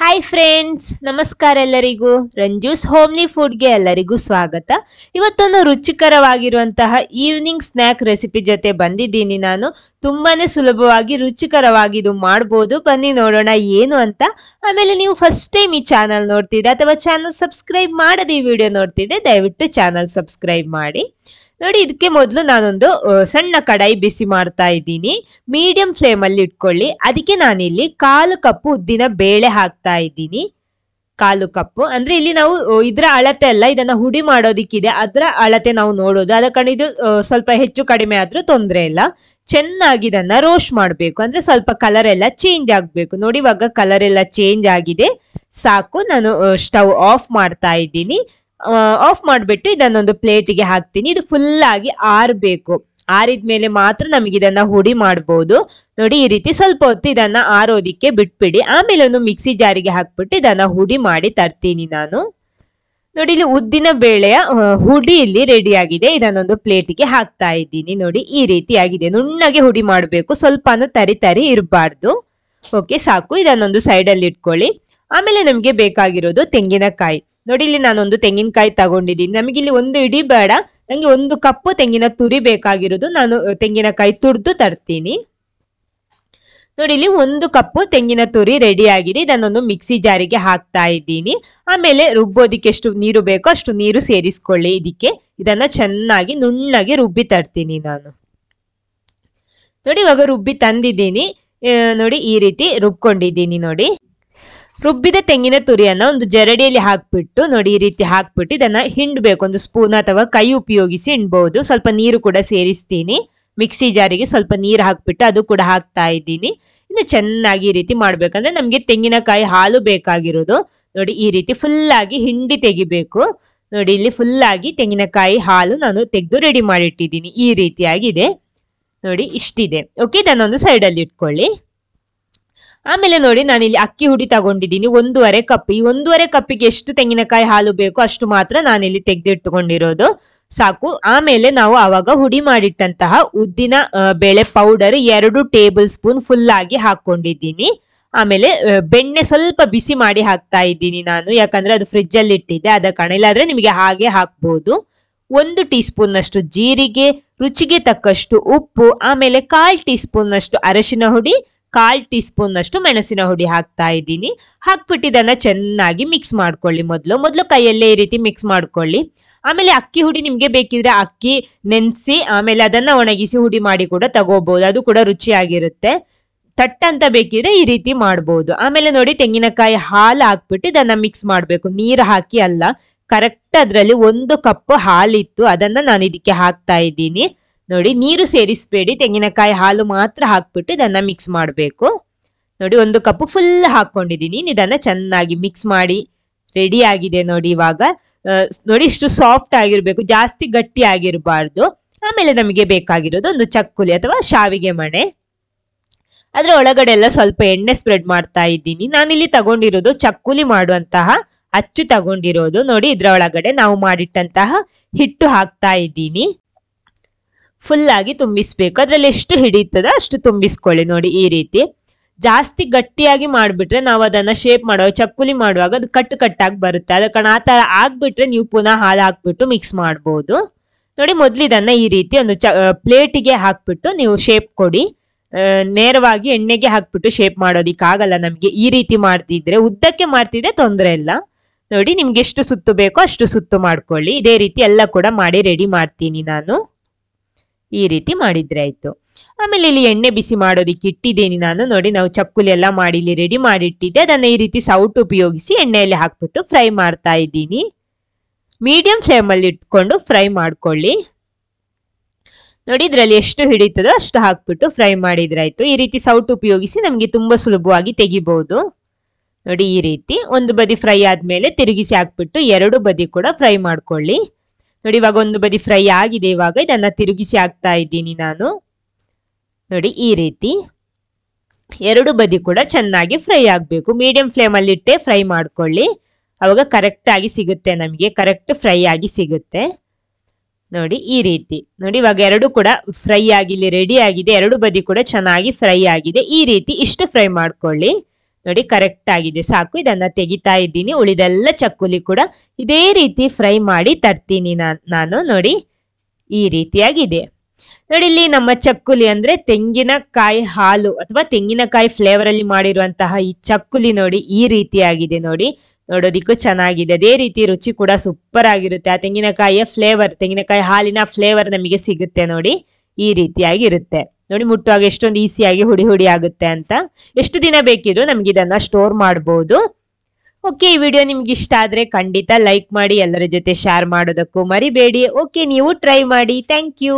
Hi friends, ನಮಸ್ಕಾರ ಎಲ್ಲರಿಗೂ. ರಂಜೂಸ್ homely ಫುಡ್ಗೆ ಎಲ್ಲರಿಗೂ ಸ್ವಾಗತ. ಇವತ್ತೊಂದು ರುಚಿಕರವಾಗಿರುವಂತಹ ಈವ್ನಿಂಗ್ ಸ್ನ್ಯಾಕ್ ರೆಸಿಪಿ ಜೊತೆ ಬಂದಿದ್ದೀನಿ ನಾನು. ತುಂಬಾನೇ ಸುಲಭವಾಗಿ ರುಚಿಕರವಾಗಿ ಇದು ಮಾಡ್ಬೋದು. ಬನ್ನಿ ನೋಡೋಣ ಏನು ಅಂತ. ಆಮೇಲೆ ನೀವು ಫಸ್ಟ್ ಟೈಮ್ ಈ ಚಾನಲ್ ನೋಡ್ತಿದ್ರೆ ಅಥವಾ ಚಾನಲ್ ಸಬ್ಸ್ಕ್ರೈಬ್ ಮಾಡದೆ ಈ ವಿಡಿಯೋ ನೋಡ್ತಿದ್ರೆ ದಯವಿಟ್ಟು ಚಾನಲ್ ಸಬ್ಸ್ಕ್ರೈಬ್ ಮಾಡಿ. ನೋಡಿ, ಇದಕ್ಕೆ ಮೊದಲು ನಾನೊಂದು ಸಣ್ಣ ಕಡಾಯಿ ಬಿಸಿ ಮಾಡ್ತಾ ಇದ್ದೀನಿ. ಮೀಡಿಯಂ ಫ್ಲೇಮ್ ಅಲ್ಲಿ ಇಟ್ಕೊಳ್ಳಿ. ಅದಕ್ಕೆ ನಾನಿಲ್ಲಿ 1/4 ಕಪ್ ಉದ್ದಿನ ಬೇಳೆ ಹಾಕ್ತಾ ಇದ್ದೀನಿ. 1/4 ಕಪ್ ಅಂದ್ರೆ ಇಲ್ಲಿ ನಾವು ಇದ್ರ ಅಳತೆ ಅಲ್ಲ, ಇದನ್ನ ಹುಡಿ ಮಾಡೋದಿಕ್ಕಿದೆ, ಅದರ ಅಳತೆ ನಾವು ನೋಡೋದು. ಅದ ಕಾರಣ ಇದು ಸ್ವಲ್ಪ ಹೆಚ್ಚು ಕಡಿಮೆ ಆದ್ರೂ ತೊಂದರೆ ಇಲ್ಲ. ಚೆನ್ನಾಗಿ ಇದನ್ನ ರೋಸ್ಟ್ ಮಾಡಬೇಕು, ಅಂದ್ರೆ ಸ್ವಲ್ಪ ಕಲರ್ ಎಲ್ಲ ಚೇಂಜ್ ಆಗ್ಬೇಕು. ನೋಡಿ, ಇವಾಗ ಕಲರ್ ಎಲ್ಲ ಚೇಂಜ್ ಆಗಿದೆ, ಸಾಕು. ನಾನು ಸ್ಟವ್ ಆಫ್ ಮಾಡ್ತಾ ಇದ್ದೀನಿ. ಆಫ್ ಮಾಡಿಬಿಟ್ಟು ಇದನ್ನೊಂದು ಪ್ಲೇಟಿಗೆ ಹಾಕ್ತೀನಿ. ಇದು ಫುಲ್ ಆಗಿ ಆರಬೇಕು. ಆರಿದ್ಮೇಲೆ ಮಾತ್ರ ನಮಗೆ ಇದನ್ನ ಹುಡಿ ಮಾಡಬಹುದು. ನೋಡಿ, ಈ ರೀತಿ ಸ್ವಲ್ಪ ಹೊತ್ತು ಇದನ್ನ ಆರೋದಿಕ್ಕೆ ಬಿಟ್ಬಿಡಿ. ಆಮೇಲೆ ಒಂದು ಮಿಕ್ಸಿ ಜಾರಿಗೆ ಹಾಕ್ಬಿಟ್ಟು ಇದನ್ನ ಹುಡಿ ಮಾಡಿ ತರ್ತೀನಿ ನಾನು. ನೋಡಿ, ಇಲ್ಲಿ ಉದ್ದಿನ ಬೇಳೆಯ ಹುಡಿ ಇಲ್ಲಿ ರೆಡಿ ಆಗಿದೆ. ಇದನ್ನೊಂದು ಪ್ಲೇಟಿಗೆ ಹಾಕ್ತಾ ಇದ್ದೀನಿ. ನೋಡಿ, ಈ ರೀತಿ ಆಗಿದೆ. ನುಣ್ಣಗೆ ಹುಡಿ ಮಾಡಬೇಕು, ಸ್ವಲ್ಪನೂ ತರಿ ತರಿ ಇರಬಾರ್ದು. ಓಕೆ, ಸಾಕು. ಇದನ್ನೊಂದು ಸೈಡ್ ಅಲ್ಲಿ ಇಟ್ಕೊಳ್ಳಿ. ಆಮೇಲೆ ನಮಗೆ ಬೇಕಾಗಿರೋದು ತೆಂಗಿನಕಾಯಿ. ನೋಡಿ, ಇಲ್ಲಿ ನಾನೊಂದು ತೆಂಗಿನಕಾಯಿ ತಗೊಂಡಿದ್ದೀನಿ. ನಮಗಿಲ್ಲಿ ಒಂದು ಇಡೀ ಬೇಡ, ನಂಗೆ 1 ಕಪ್ ತೆಂಗಿನ ತುರಿ ಬೇಕಾಗಿರೋದು. ನಾನು ತೆಂಗಿನಕಾಯಿ ತುರಿದು ತರ್ತೀನಿ. ನೋಡಿ, ಇಲ್ಲಿ 1 ಕಪ್ ತೆಂಗಿನ ತುರಿ ರೆಡಿ ಆಗಿದೆ. ಇದನ್ನೊಂದು ಮಿಕ್ಸಿ ಜಾರಿಗೆ ಹಾಕ್ತಾ ಇದ್ದೀನಿ. ಆಮೇಲೆ ರುಬ್ಬೋದಿಕ್ಕೆ ಎಷ್ಟು ನೀರು ಬೇಕೋ ಅಷ್ಟು ನೀರು ಸೇರಿಸ್ಕೊಳ್ಳಿ. ಇದನ್ನ ಚೆನ್ನಾಗಿ ನುಣ್ಣಗೆ ರುಬ್ಬಿ ತರ್ತೀನಿ ನಾನು. ನೋಡಿ, ಇವಾಗ ರುಬ್ಬಿ ತಂದಿದ್ದೀನಿ. ನೋಡಿ, ಈ ರೀತಿ ರುಬ್ಕೊಂಡಿದ್ದೀನಿ. ನೋಡಿ, ರುಬ್ಬಿದ ತೆಂಗಿನ ತುರಿಯನ್ನ ಒಂದು ಜರಡಿಯಲ್ಲಿ ಹಾಕ್ಬಿಟ್ಟು, ನೋಡಿ ಈ ರೀತಿ ಹಾಕ್ಬಿಟ್ಟು ಇದನ್ನ ಹಿಂಡ್ಬೇಕು. ಒಂದು ಸ್ಪೂನ್ ಅಥವಾ ಕೈ ಉಪಯೋಗಿಸಿ ಹಿಂಡ್ಬಹುದು. ಸ್ವಲ್ಪ ನೀರು ಕೂಡ ಸೇರಿಸ್ತೀನಿ. ಮಿಕ್ಸಿ ಜಾರಿಗೆ ಸ್ವಲ್ಪ ನೀರು ಹಾಕ್ಬಿಟ್ಟು ಅದು ಕೂಡ ಹಾಕ್ತಾ ಇದ್ದೀನಿ. ಇನ್ನು ಚೆನ್ನಾಗಿ ಈ ರೀತಿ ಮಾಡ್ಬೇಕಂದ್ರೆ ನಮ್ಗೆ ತೆಂಗಿನಕಾಯಿ ಹಾಲು ಬೇಕಾಗಿರೋದು. ನೋಡಿ, ಈ ರೀತಿ ಫುಲ್ ಆಗಿ ಹಿಂಡಿ ತೆಗಿಬೇಕು. ನೋಡಿ, ಇಲ್ಲಿ ಫುಲ್ ಆಗಿ ತೆಂಗಿನಕಾಯಿ ಹಾಲು ನಾನು ತೆಗೆದು ರೆಡಿ ಮಾಡಿಟ್ಟಿದ್ದೀನಿ. ಈ ರೀತಿಯಾಗಿದೆ. ನೋಡಿ, ಇಷ್ಟಿದೆ. ಓಕೆ, ಇದನ್ನೊಂದು ಸೈಡ್ ಅಲ್ಲಿ ಇಟ್ಕೊಳ್ಳಿ. ಆಮೇಲೆ ನೋಡಿ, ನಾನಿಲ್ಲಿ ಅಕ್ಕಿ ಹುಡಿ ತಗೊಂಡಿದ್ದೀನಿ 1.5 ಕಪ್. ಈ 1.5 ಕಪ್ಪಿಗೆ ಎಷ್ಟು ತೆಂಗಿನಕಾಯಿ ಹಾಲು ಬೇಕೋ ಅಷ್ಟು ಮಾತ್ರ ನಾನಿಲ್ಲಿ ತೆಗೆದಿಟ್ಟುಕೊಂಡಿರೋದು, ಸಾಕು. ಆಮೇಲೆ ನಾವು ಆವಾಗ ಹುಡಿ ಮಾಡಿಟ್ಟಂತಹ ಉದ್ದಿನ ಬೇಳೆ ಪೌಡರ್ 2 ಟೇಬಲ್ ಸ್ಪೂನ್ ಫುಲ್ ಆಗಿ ಹಾಕೊಂಡಿದ್ದೀನಿ. ಆಮೇಲೆ ಬೆಣ್ಣೆ ಸ್ವಲ್ಪ ಬಿಸಿ ಮಾಡಿ ಹಾಕ್ತಾ ಇದ್ದೀನಿ ನಾನು, ಯಾಕಂದ್ರೆ ಅದು ಫ್ರಿಜ್ ಅಲ್ಲಿ ಇಟ್ಟಿದ್ದೆ, ಅದ ಕಾರಣ. ಇಲ್ಲಾಂದ್ರೆ ನಿಮಗೆ ಹಾಗೆ ಹಾಕ್ಬಹುದು. 1 ಟೀ ಸ್ಪೂನ್ ನಷ್ಟು ಜೀರಿಗೆ, ರುಚಿಗೆ ತಕ್ಕಷ್ಟು ಉಪ್ಪು, ಆಮೇಲೆ 1/4 ಟೀ ಸ್ಪೂನ್ ನಷ್ಟು ಅರಶಿನ ಹುಡಿ, 1/4 ಟೀ ಸ್ಪೂನ್ ನಷ್ಟು ಮೆಣಸಿನ ಹುಡಿ ಹಾಕ್ತಾ ಇದ್ದೀನಿ. ಹಾಕ್ಬಿಟ್ಟು ಇದನ್ನ ಚೆನ್ನಾಗಿ ಮಿಕ್ಸ್ ಮಾಡ್ಕೊಳ್ಳಿ. ಮೊದಲು ಕೈಯಲ್ಲೇ ಈ ರೀತಿ ಮಿಕ್ಸ್ ಮಾಡ್ಕೊಳ್ಳಿ. ಆಮೇಲೆ ಅಕ್ಕಿ ಹುಡಿ ನಿಮ್ಗೆ ಬೇಕಿದ್ರೆ ಅಕ್ಕಿ ನೆನೆಸಿ ಆಮೇಲೆ ಅದನ್ನ ಒಣಗಿಸಿ ಹುಡಿ ಮಾಡಿ ಕೂಡ ತಗೋಬಹುದು, ಅದು ಕೂಡ ರುಚಿಯಾಗಿರುತ್ತೆ. ತಟ್ಟಂತ ಬೇಕಿದ್ರೆ ಈ ರೀತಿ ಮಾಡಬಹುದು. ಆಮೇಲೆ ನೋಡಿ, ತೆಂಗಿನಕಾಯಿ ಹಾಲು ಹಾಕ್ಬಿಟ್ಟು ಇದನ್ನ ಮಿಕ್ಸ್ ಮಾಡ್ಬೇಕು. ನೀರು ಹಾಕಿ ಅಲ್ಲ, ಕರೆಕ್ಟ್ ಅದ್ರಲ್ಲಿ 1 ಕಪ್ ಹಾಲಿತ್ತು, ಅದನ್ನ ನಾನು ಇದಕ್ಕೆ ಹಾಕ್ತಾ ಇದ್ದೀನಿ. ನೋಡಿ, ನೀರು ಸೇರಿಸಬೇಡಿ, ತೆಂಗಿನಕಾಯಿ ಹಾಲು ಮಾತ್ರ ಹಾಕ್ಬಿಟ್ಟು ಇದನ್ನ ಮಿಕ್ಸ್ ಮಾಡಬೇಕು. ನೋಡಿ, 1 ಕಪ್ ಫುಲ್ ಹಾಕೊಂಡಿದ್ದೀನಿ. ಇದನ್ನ ಚೆನ್ನಾಗಿ ಮಿಕ್ಸ್ ಮಾಡಿ ರೆಡಿ ಆಗಿದೆ. ನೋಡಿ, ಇವಾಗ ನೋಡಿ ಇಷ್ಟು ಸಾಫ್ಟ್ ಆಗಿರ್ಬೇಕು, ಜಾಸ್ತಿ ಗಟ್ಟಿ ಆಗಿರಬಾರ್ದು. ಆಮೇಲೆ ನಮಗೆ ಬೇಕಾಗಿರೋದು ಒಂದು ಚಕ್ಕುಲಿ ಅಥವಾ ಶಾವಿಗೆ ಮಣೆ. ಅದ್ರ ಒಳಗಡೆ ಎಲ್ಲ ಸ್ವಲ್ಪ ಎಣ್ಣೆ ಸ್ಪ್ರೆಡ್ ಮಾಡ್ತಾ ಇದ್ದೀನಿ. ನಾನಿಲ್ಲಿ ತಗೊಂಡಿರೋದು ಚಕ್ಕುಲಿ ಮಾಡುವಂತಹ ಅಚ್ಚು ತಗೊಂಡಿರೋದು. ನೋಡಿ, ಇದ್ರ ಒಳಗಡೆ ನಾವು ಮಾಡಿಟ್ಟಂತಹ ಹಿಟ್ಟು ಹಾಕ್ತಾ ಇದ್ದೀನಿ. ಫುಲ್ ಆಗಿ ತುಂಬಿಸ್ಬೇಕು. ಅದ್ರಲ್ಲಿ ಎಷ್ಟು ಹಿಡಿತದೋ ಅಷ್ಟು ತುಂಬಿಸ್ಕೊಳ್ಳಿ. ನೋಡಿ, ಈ ರೀತಿ. ಜಾಸ್ತಿ ಗಟ್ಟಿಯಾಗಿ ಮಾಡ್ಬಿಟ್ರೆ ನಾವು ಅದನ್ನ ಶೇಪ್ ಮಾಡುವಾಗ, ಚಕ್ಕುಲಿ ಮಾಡುವಾಗ ಅದು ಕಟ್ಟಾಗಿ ಬರುತ್ತೆ. ಅದ ಕಾರಣ ಆ ತರ ಆಗ್ಬಿಟ್ರೆ ನೀವು ಪುನಃ ಹಾಲು ಹಾಕ್ಬಿಟ್ಟು ಮಿಕ್ಸ್ ಮಾಡ್ಬೋದು. ನೋಡಿ, ಮೊದ್ಲು ಇದನ್ನ ಈ ರೀತಿ ಒಂದು ಪ್ಲೇಟಿಗೆ ಹಾಕ್ಬಿಟ್ಟು ನೀವು ಶೇಪ್ ಕೊಡಿ. ನೇರವಾಗಿ ಎಣ್ಣೆಗೆ ಹಾಕ್ಬಿಟ್ಟು ಶೇಪ್ ಮಾಡೋದಿಕ್ಕಾಗಲ್ಲ ನಮ್ಗೆ. ಈ ರೀತಿ ಮಾಡ್ತಿದ್ರೆ, ಉದ್ದಕ್ಕೆ ಮಾಡ್ತಿದ್ರೆ ತೊಂದರೆ ಇಲ್ಲ. ನೋಡಿ, ನಿಮ್ಗೆ ಎಷ್ಟು ಸುತ್ತು ಬೇಕೋ ಅಷ್ಟು ಸುತ್ತು ಮಾಡ್ಕೊಳ್ಳಿ. ಇದೇ ರೀತಿ ಎಲ್ಲ ಕೂಡ ಮಾಡಿ ರೆಡಿ ಮಾಡ್ತೀನಿ ನಾನು. ಈ ರೀತಿ ಮಾಡಿದ್ರೆ ಆಯ್ತು. ಆಮೇಲೆ ಇಲ್ಲಿ ಎಣ್ಣೆ ಬಿಸಿ ಮಾಡೋದಿಕ್ಕೆ ಇಟ್ಟಿದ್ದೀನಿ ನಾನು. ನೋಡಿ, ನಾವು ಚಕ್ಕುಲಿ ಎಲ್ಲ ಮಾಡಿ ಇಲ್ಲಿ ರೆಡಿ ಮಾಡಿಟ್ಟಿದ್ದೆ. ಅದನ್ನ ಈ ರೀತಿ ಸೌಟು ಉಪಯೋಗಿಸಿ ಎಣ್ಣೆಯಲ್ಲಿ ಹಾಕ್ಬಿಟ್ಟು ಫ್ರೈ ಮಾಡ್ತಾ ಇದ್ದೀನಿ. ಮೀಡಿಯಂ ಫ್ಲೇಮ್ ಅಲ್ಲಿ ಇಟ್ಕೊಂಡು ಫ್ರೈ ಮಾಡ್ಕೊಳ್ಳಿ. ನೋಡಿ, ಇದ್ರಲ್ಲಿ ಎಷ್ಟು ಹಿಡಿತದೋ ಅಷ್ಟು ಹಾಕ್ಬಿಟ್ಟು ಫ್ರೈ ಮಾಡಿದ್ರೆ ಆಯ್ತು. ಈ ರೀತಿ ಸೌಟು ಉಪಯೋಗಿಸಿ ನಮ್ಗೆ ತುಂಬಾ ಸುಲಭವಾಗಿ ತೆಗಿಬಹುದು. ನೋಡಿ, ಈ ರೀತಿ ಒಂದು ಬದಿ ಫ್ರೈ ಆದ್ಮೇಲೆ ತಿರುಗಿಸಿ ಹಾಕ್ಬಿಟ್ಟು 2 ಬದಿ ಕೂಡ ಫ್ರೈ ಮಾಡ್ಕೊಳ್ಳಿ. ನೋಡಿ, ಇವಾಗ ಒಂದು ಬದಿ ಫ್ರೈ ಆಗಿದೆ. ಇವಾಗ ಇದನ್ನ ತಿರುಗಿಸಿ ಹಾಕ್ತಾ ಇದ್ದೀನಿ ನಾನು. ನೋಡಿ, ಈ ರೀತಿ 2 ಬದಿ ಕೂಡ ಚೆನ್ನಾಗಿ ಫ್ರೈ ಆಗ್ಬೇಕು. ಮೀಡಿಯಂ ಫ್ಲೇಮ್ ಅಲ್ಲಿ ಇಟ್ಟೆ ಫ್ರೈ ಮಾಡ್ಕೊಳ್ಳಿ, ಅವಾಗ ಕರೆಕ್ಟ್ ಆಗಿ ಸಿಗುತ್ತೆ, ನಮಗೆ ಕರೆಕ್ಟ್ ಫ್ರೈ ಆಗಿ ಸಿಗುತ್ತೆ. ನೋಡಿ, ಈ ರೀತಿ. ನೋಡಿ, ಇವಾಗ 2 ಕೂಡ ಫ್ರೈ ಆಗಿ ಇಲ್ಲಿ ರೆಡಿ ಆಗಿದೆ. 2 ಬದಿ ಕೂಡ ಚೆನ್ನಾಗಿ ಫ್ರೈ ಆಗಿದೆ. ಈ ರೀತಿ ಇಷ್ಟು ಫ್ರೈ ಮಾಡ್ಕೊಳ್ಳಿ. ನೋಡಿ ಕರೆಕ್ಟ್ ಆಗಿದೆ, ಸಾಕು. ಇದನ್ನ ತೆಗಿತಾ ಇದ್ದೀನಿ. ಉಳಿದೆಲ್ಲ ಚಕ್ಕುಲಿ ಕೂಡ ಇದೇ ರೀತಿ ಫ್ರೈ ಮಾಡಿ ತರ್ತೀನಿ ನಾನು. ನೋಡಿ ಈ ರೀತಿಯಾಗಿದೆ. ನೋಡಿ ಇಲ್ಲಿ ನಮ್ಮ ಚಕ್ಕುಲಿ ಅಂದ್ರೆ ತೆಂಗಿನಕಾಯಿ ಹಾಲು ಅಥವಾ ತೆಂಗಿನಕಾಯಿ ಫ್ಲೇವರ್ ಅಲ್ಲಿ ಮಾಡಿರುವಂತಹ ಈ ಚಕ್ಕುಲಿ ನೋಡಿ ಈ ರೀತಿಯಾಗಿದೆ. ನೋಡಿ ನೋಡೋದಿಕ್ಕೂ ಚೆನ್ನಾಗಿದೆ, ಅದೇ ರೀತಿ ರುಚಿ ಕೂಡ ಸೂಪರ್ ಆಗಿರುತ್ತೆ. ಆ ತೆಂಗಿನಕಾಯಿಯ ಫ್ಲೇವರ್, ತೆಂಗಿನಕಾಯಿ ಹಾಲಿನ ಫ್ಲೇವರ್ ನಮಗೆ ಸಿಗುತ್ತೆ. ನೋಡಿ ಈ ರೀತಿಯಾಗಿರುತ್ತೆ. ನೋಡಿ ಮುಟ್ಟುವಾಗ ಎಷ್ಟೊಂದು ಈಸಿಯಾಗಿ ಹುಡಿ ಹುಡಿ ಆಗುತ್ತೆ ಅಂತ. ಎಷ್ಟು ದಿನ ಬೇಕಿದ್ರು ನಮ್ಗೆ ಇದನ್ನ ಸ್ಟೋರ್ ಮಾಡಬಹುದು. ಓಕೆ, ಈ ವಿಡಿಯೋ ನಿಮ್ಗೆ ಇಷ್ಟ ಆದ್ರೆ ಖಂಡಿತ ಲೈಕ್ ಮಾಡಿ, ಎಲ್ಲರ ಜೊತೆ ಶೇರ್ ಮಾಡೋದಕ್ಕೂ ಮರಿಬೇಡಿ. ಓಕೆ, ನೀವು ಟ್ರೈ ಮಾಡಿ. Thank you.